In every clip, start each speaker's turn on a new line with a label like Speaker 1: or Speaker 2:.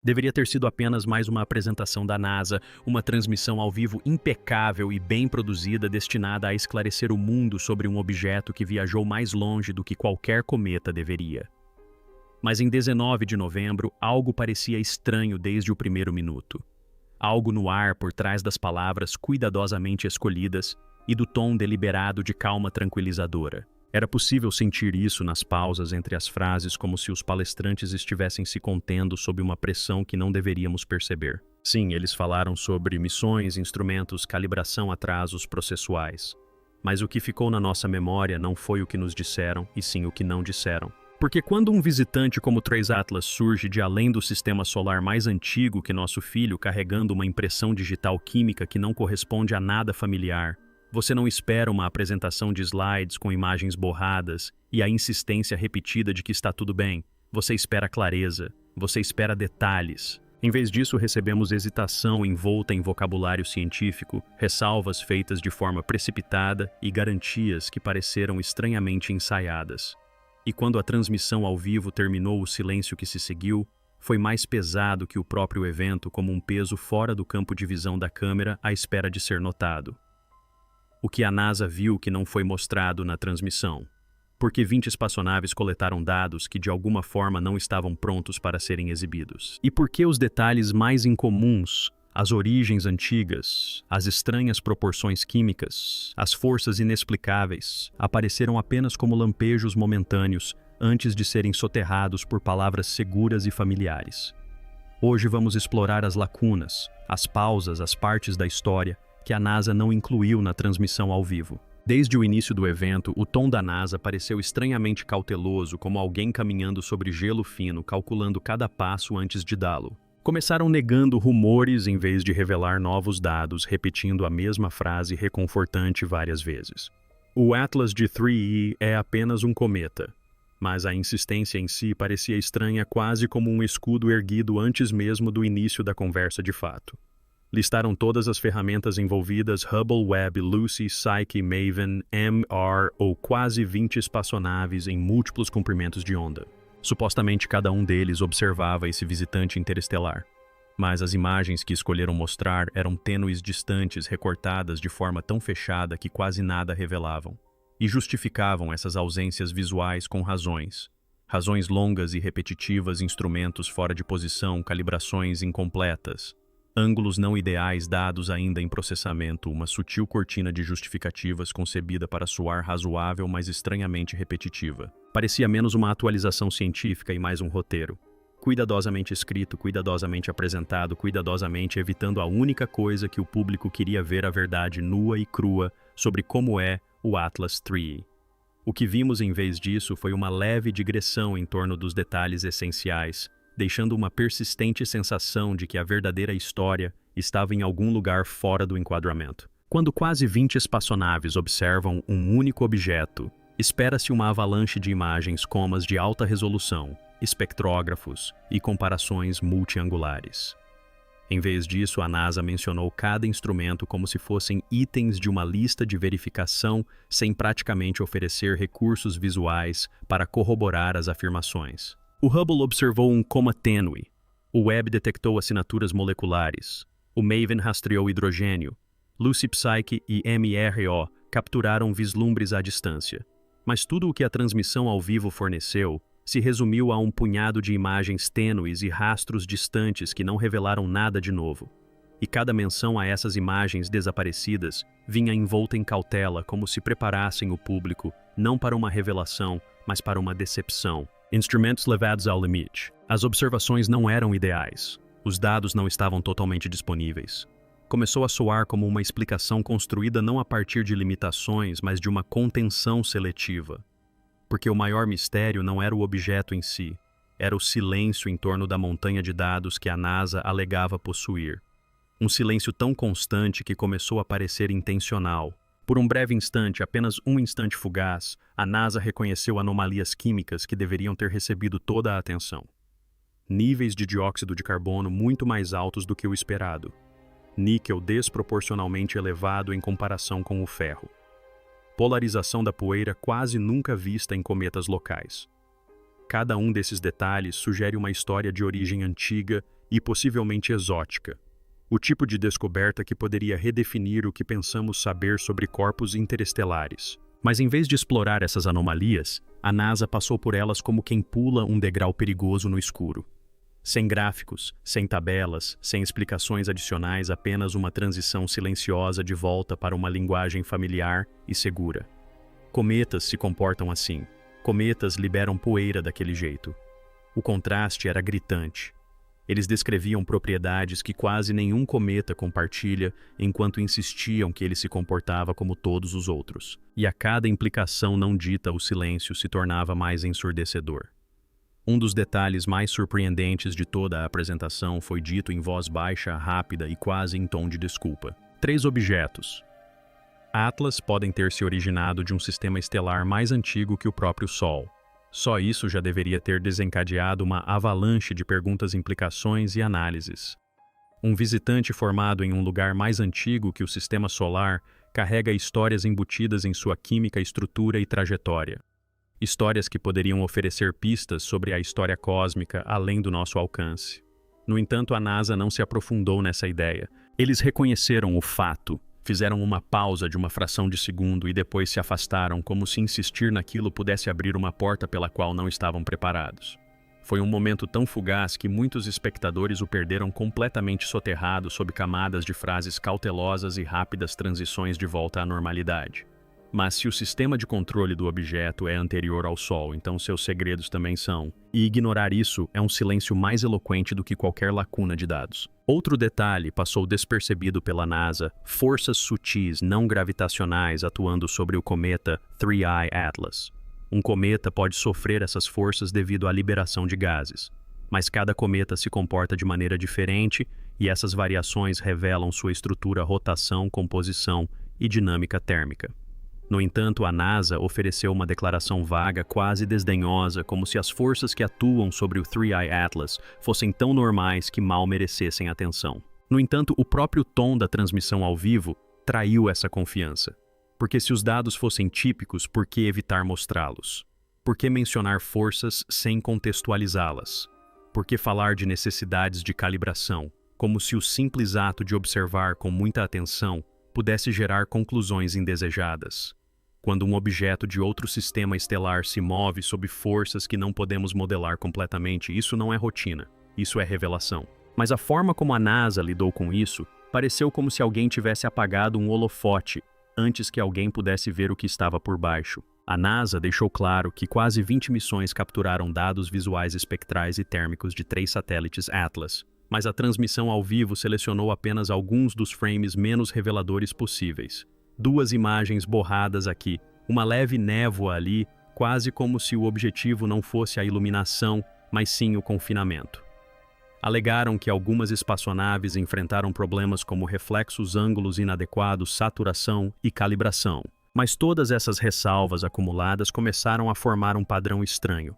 Speaker 1: Deveria ter sido apenas mais uma apresentação da NASA, uma transmissão ao vivo impecável e bem produzida destinada a esclarecer o mundo sobre um objeto que viajou mais longe do que qualquer cometa deveria. Mas em 19 de novembro, algo parecia estranho desde o primeiro minuto. Algo no ar por trás das palavras cuidadosamente escolhidas e do tom deliberado de calma tranquilizadora. Era possível sentir isso nas pausas entre as frases, como se os palestrantes estivessem se contendo sob uma pressão que não deveríamos perceber. Sim, eles falaram sobre missões, instrumentos, calibração, atrasos processuais. Mas o que ficou na nossa memória não foi o que nos disseram, e sim o que não disseram. Porque quando um visitante como Trace Atlas surge de além do sistema solar mais antigo que nosso filho, carregando uma impressão digital química que não corresponde a nada familiar, você não espera uma apresentação de slides com imagens borradas e a insistência repetida de que está tudo bem. Você espera clareza, você espera detalhes. Em vez disso, recebemos hesitação envolta em vocabulário científico, ressalvas feitas de forma precipitada e garantias que pareceram estranhamente ensaiadas. E quando a transmissão ao vivo terminou, o silêncio que se seguiu foi mais pesado que o próprio evento, como um peso fora do campo de visão da câmera à espera de ser notado. O que a NASA viu que não foi mostrado na transmissão. Porque 20 espaçonaves coletaram dados que de alguma forma não estavam prontos para serem exibidos. E porque os detalhes mais incomuns, as origens antigas, as estranhas proporções químicas, as forças inexplicáveis, apareceram apenas como lampejos momentâneos antes de serem soterrados por palavras seguras e familiares. Hoje vamos explorar as lacunas, as pausas, as partes da história que a NASA não incluiu na transmissão ao vivo. Desde o início do evento, o tom da NASA pareceu estranhamente cauteloso, como alguém caminhando sobre gelo fino, calculando cada passo antes de dá-lo. Começaram negando rumores em vez de revelar novos dados, repetindo a mesma frase reconfortante várias vezes. O Atlas G3e é apenas um cometa, mas a insistência em si parecia estranha, quase como um escudo erguido antes mesmo do início da conversa de fato. Listaram todas as ferramentas envolvidas: Hubble, Webb, Lucy, Psyche, Maven, MR ou quase 20 espaçonaves em múltiplos comprimentos de onda. Supostamente cada um deles observava esse visitante interestelar. Mas as imagens que escolheram mostrar eram tênues, distantes, recortadas de forma tão fechada que quase nada revelavam. E justificavam essas ausências visuais com razões. Razões longas e repetitivas, instrumentos fora de posição, calibrações incompletas. Ângulos não ideais dados ainda em processamento, uma sutil cortina de justificativas concebida para soar razoável, mas estranhamente repetitiva. Parecia menos uma atualização científica e mais um roteiro. Cuidadosamente escrito, cuidadosamente apresentado, cuidadosamente evitando a única coisa que o público queria ver: a verdade nua e crua sobre como é o Atlas III. O que vimos em vez disso foi uma leve digressão em torno dos detalhes essenciais, deixando uma persistente sensação de que a verdadeira história estava em algum lugar fora do enquadramento. Quando quase 20 espaçonaves observam um único objeto, espera-se uma avalanche de imagens comas de alta resolução, espectrógrafos e comparações multiangulares. Em vez disso, a NASA mencionou cada instrumento como se fossem itens de uma lista de verificação, sem praticamente oferecer recursos visuais para corroborar as afirmações. O Hubble observou um coma tênue, o Webb detectou assinaturas moleculares, o Maven rastreou hidrogênio, Lucy, Psyche e MRO capturaram vislumbres à distância. Mas tudo o que a transmissão ao vivo forneceu se resumiu a um punhado de imagens tênues e rastros distantes que não revelaram nada de novo. E cada menção a essas imagens desaparecidas vinha envolta em cautela, como se preparassem o público não para uma revelação, mas para uma decepção. Instrumentos levados ao limite. As observações não eram ideais. Os dados não estavam totalmente disponíveis. Começou a soar como uma explicação construída não a partir de limitações, mas de uma contenção seletiva. Porque o maior mistério não era o objeto em si, era o silêncio em torno da montanha de dados que a NASA alegava possuir. Um silêncio tão constante que começou a parecer intencional. Por um breve instante, apenas um instante fugaz, a NASA reconheceu anomalias químicas que deveriam ter recebido toda a atenção. Níveis de dióxido de carbono muito mais altos do que o esperado. Níquel desproporcionalmente elevado em comparação com o ferro. Polarização da poeira quase nunca vista em cometas locais. Cada um desses detalhes sugere uma história de origem antiga e possivelmente exótica. O tipo de descoberta que poderia redefinir o que pensamos saber sobre corpos interestelares. Mas em vez de explorar essas anomalias, a NASA passou por elas como quem pula um degrau perigoso no escuro. Sem gráficos, sem tabelas, sem explicações adicionais, apenas uma transição silenciosa de volta para uma linguagem familiar e segura. Cometas se comportam assim. Cometas liberam poeira daquele jeito. O contraste era gritante. Eles descreviam propriedades que quase nenhum cometa compartilha, enquanto insistiam que ele se comportava como todos os outros. E a cada implicação não dita, o silêncio se tornava mais ensurdecedor. Um dos detalhes mais surpreendentes de toda a apresentação foi dito em voz baixa, rápida e quase em tom de desculpa. 3 objetos. Atlas podem ter se originado de um sistema estelar mais antigo que o próprio Sol. Só isso já deveria ter desencadeado uma avalanche de perguntas, implicações e análises. Um visitante formado em um lugar mais antigo que o sistema solar carrega histórias embutidas em sua química, estrutura e trajetória. Histórias que poderiam oferecer pistas sobre a história cósmica além do nosso alcance. No entanto, a NASA não se aprofundou nessa ideia. Eles reconheceram o fato, fizeram uma pausa de uma fração de segundo e depois se afastaram, como se insistir naquilo pudesse abrir uma porta pela qual não estavam preparados. Foi um momento tão fugaz que muitos espectadores o perderam completamente soterrado sob camadas de frases cautelosas e rápidas transições de volta à normalidade. Mas se o sistema de controle do objeto é anterior ao Sol, então seus segredos também são. E ignorar isso é um silêncio mais eloquente do que qualquer lacuna de dados. Outro detalhe passou despercebido pela NASA: forças sutis não gravitacionais atuando sobre o cometa 3I Atlas. Um cometa pode sofrer essas forças devido à liberação de gases. Mas cada cometa se comporta de maneira diferente e essas variações revelam sua estrutura, rotação, composição e dinâmica térmica. No entanto, a NASA ofereceu uma declaração vaga, quase desdenhosa, como se as forças que atuam sobre o 3I Atlas fossem tão normais que mal merecessem atenção. No entanto, o próprio tom da transmissão ao vivo traiu essa confiança. Porque se os dados fossem típicos, por que evitar mostrá-los? Por que mencionar forças sem contextualizá-las? Por que falar de necessidades de calibração, como se o simples ato de observar com muita atenção pudesse gerar conclusões indesejadas? Quando um objeto de outro sistema estelar se move sob forças que não podemos modelar completamente, isso não é rotina, isso é revelação. Mas a forma como a NASA lidou com isso pareceu como se alguém tivesse apagado um holofote antes que alguém pudesse ver o que estava por baixo. A NASA deixou claro que quase 20 missões capturaram dados visuais espectrais e térmicos de 3 satélites Atlas, mas a transmissão ao vivo selecionou apenas alguns dos frames menos reveladores possíveis. 2 imagens borradas aqui, uma leve névoa ali, quase como se o objetivo não fosse a iluminação, mas sim o confinamento. Alegaram que algumas espaçonaves enfrentaram problemas como reflexos, ângulos inadequados, saturação e calibração. Mas todas essas ressalvas acumuladas começaram a formar um padrão estranho.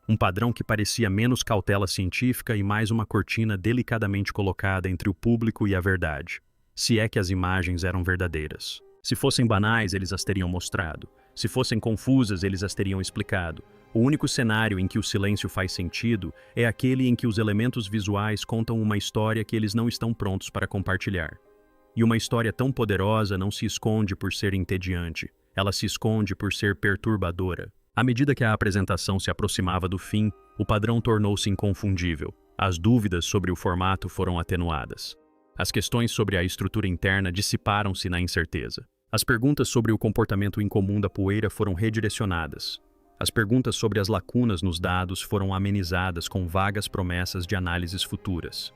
Speaker 1: Um padrão que parecia menos cautela científica e mais uma cortina delicadamente colocada entre o público e a verdade. Se é que as imagens eram verdadeiras. Se fossem banais, eles as teriam mostrado. Se fossem confusas, eles as teriam explicado. O único cenário em que o silêncio faz sentido é aquele em que os elementos visuais contam uma história que eles não estão prontos para compartilhar. E uma história tão poderosa não se esconde por ser entediante. Ela se esconde por ser perturbadora. À medida que a apresentação se aproximava do fim, o padrão tornou-se inconfundível. As dúvidas sobre o formato foram atenuadas. As questões sobre a estrutura interna dissiparam-se na incerteza. As perguntas sobre o comportamento incomum da poeira foram redirecionadas. As perguntas sobre as lacunas nos dados foram amenizadas com vagas promessas de análises futuras.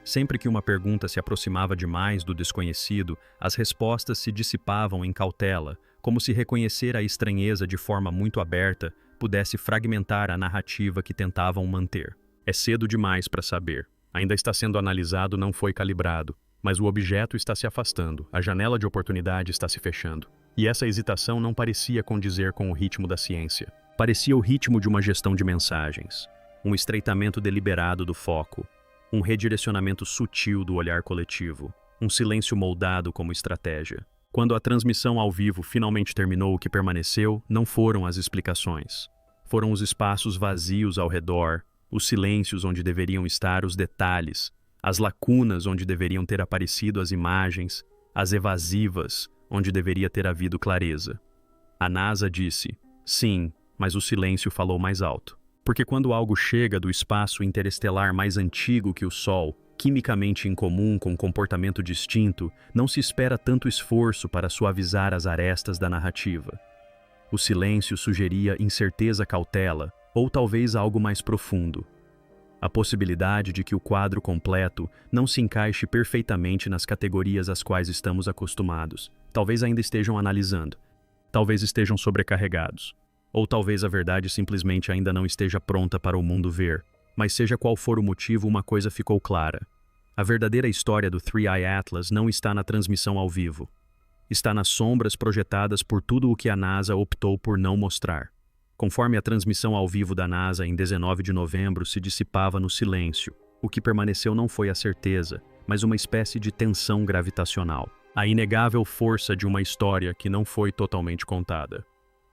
Speaker 1: Sempre que uma pergunta se aproximava demais do desconhecido, as respostas se dissipavam em cautela, como se reconhecer a estranheza de forma muito aberta pudesse fragmentar a narrativa que tentavam manter. É cedo demais para saber. Ainda está sendo analisado, não foi calibrado, mas o objeto está se afastando, a janela de oportunidade está se fechando. E essa hesitação não parecia condizer com o ritmo da ciência. Parecia o ritmo de uma gestão de mensagens, um estreitamento deliberado do foco, um redirecionamento sutil do olhar coletivo, um silêncio moldado como estratégia. Quando a transmissão ao vivo finalmente terminou, o que permaneceu não foram as explicações. Foram os espaços vazios ao redor, os silêncios onde deveriam estar os detalhes, as lacunas onde deveriam ter aparecido as imagens, as evasivas onde deveria ter havido clareza. A NASA disse, sim, mas o silêncio falou mais alto. Porque quando algo chega do espaço interestelar mais antigo que o Sol, quimicamente incomum com comportamento distinto, não se espera tanto esforço para suavizar as arestas da narrativa. O silêncio sugeria incerteza, cautela, ou talvez algo mais profundo. A possibilidade de que o quadro completo não se encaixe perfeitamente nas categorias às quais estamos acostumados. Talvez ainda estejam analisando. Talvez estejam sobrecarregados. Ou talvez a verdade simplesmente ainda não esteja pronta para o mundo ver. Mas seja qual for o motivo, uma coisa ficou clara. A verdadeira história do Three Eye Atlas não está na transmissão ao vivo. Está nas sombras projetadas por tudo o que a NASA optou por não mostrar. Conforme a transmissão ao vivo da NASA em 19 de novembro se dissipava no silêncio, o que permaneceu não foi a certeza, mas uma espécie de tensão gravitacional. A inegável força de uma história que não foi totalmente contada.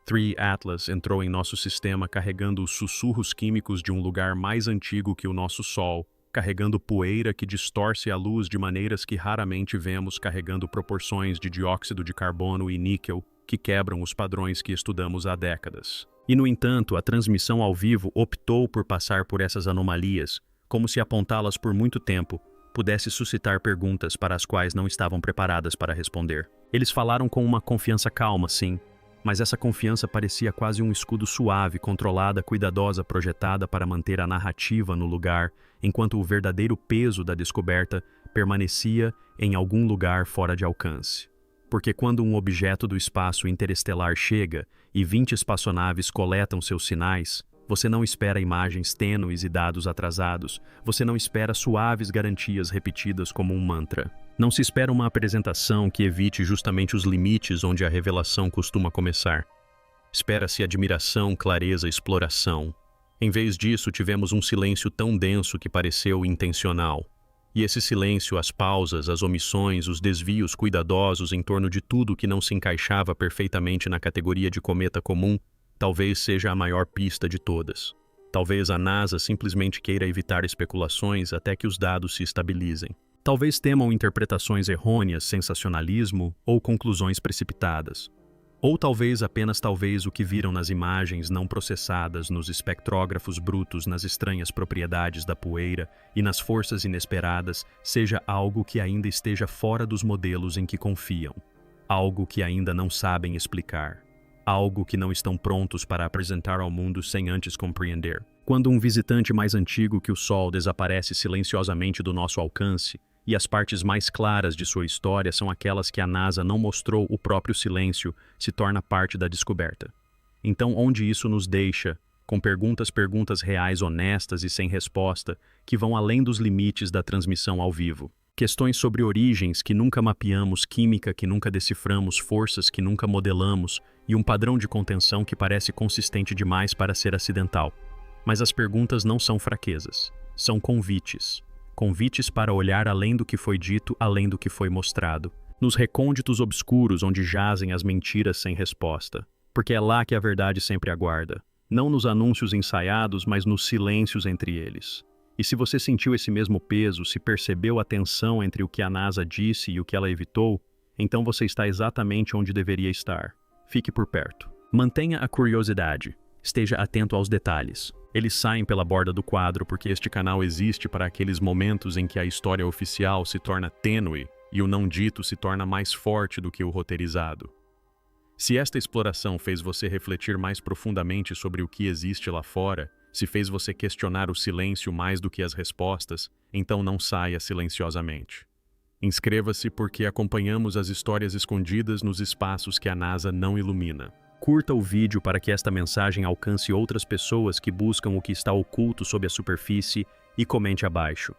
Speaker 1: Three Atlas entrou em nosso sistema carregando os sussurros químicos de um lugar mais antigo que o nosso Sol, carregando poeira que distorce a luz de maneiras que raramente vemos, carregando proporções de dióxido de carbono e níquel que quebram os padrões que estudamos há décadas. E, no entanto, a transmissão ao vivo optou por passar por essas anomalias, como se apontá-las por muito tempo pudesse suscitar perguntas para as quais não estavam preparadas para responder. Eles falaram com uma confiança calma, sim, mas essa confiança parecia quase um escudo suave, controlada, cuidadosa, projetada para manter a narrativa no lugar, enquanto o verdadeiro peso da descoberta permanecia em algum lugar fora de alcance. Porque quando um objeto do espaço interestelar chega e 20 espaçonaves coletam seus sinais, você não espera imagens tênues e dados atrasados, você não espera suaves garantias repetidas como um mantra. Não se espera uma apresentação que evite justamente os limites onde a revelação costuma começar. Espera-se admiração, clareza, exploração. Em vez disso, tivemos um silêncio tão denso que pareceu intencional. E esse silêncio, as pausas, as omissões, os desvios cuidadosos em torno de tudo que não se encaixava perfeitamente na categoria de cometa comum, talvez seja a maior pista de todas. Talvez a NASA simplesmente queira evitar especulações até que os dados se estabilizem. Talvez temam interpretações errôneas, sensacionalismo ou conclusões precipitadas. Ou talvez, apenas talvez, o que viram nas imagens não processadas, nos espectrógrafos brutos, nas estranhas propriedades da poeira e nas forças inesperadas, seja algo que ainda esteja fora dos modelos em que confiam. Algo que ainda não sabem explicar. Algo que não estão prontos para apresentar ao mundo sem antes compreender. Quando um visitante mais antigo que o Sol desaparece silenciosamente do nosso alcance, e as partes mais claras de sua história são aquelas que a NASA não mostrou, o próprio silêncio se torna parte da descoberta. Então, onde isso nos deixa, com perguntas reais, honestas e sem resposta, que vão além dos limites da transmissão ao vivo. Questões sobre origens que nunca mapeamos, química que nunca deciframos, forças que nunca modelamos e um padrão de contenção que parece consistente demais para ser acidental. Mas as perguntas não são fraquezas, são convites. Convites para olhar além do que foi dito, além do que foi mostrado. Nos recônditos obscuros onde jazem as mentiras sem resposta. Porque é lá que a verdade sempre aguarda. Não nos anúncios ensaiados, mas nos silêncios entre eles. E se você sentiu esse mesmo peso, se percebeu a tensão entre o que a NASA disse e o que ela evitou, então você está exatamente onde deveria estar. Fique por perto. Mantenha a curiosidade. Esteja atento aos detalhes. Eles saem pela borda do quadro porque este canal existe para aqueles momentos em que a história oficial se torna tênue e o não dito se torna mais forte do que o roteirizado. Se esta exploração fez você refletir mais profundamente sobre o que existe lá fora, se fez você questionar o silêncio mais do que as respostas, então não saia silenciosamente. Inscreva-se porque acompanhamos as histórias escondidas nos espaços que a NASA não ilumina. Curta o vídeo para que esta mensagem alcance outras pessoas que buscam o que está oculto sob a superfície e comente abaixo.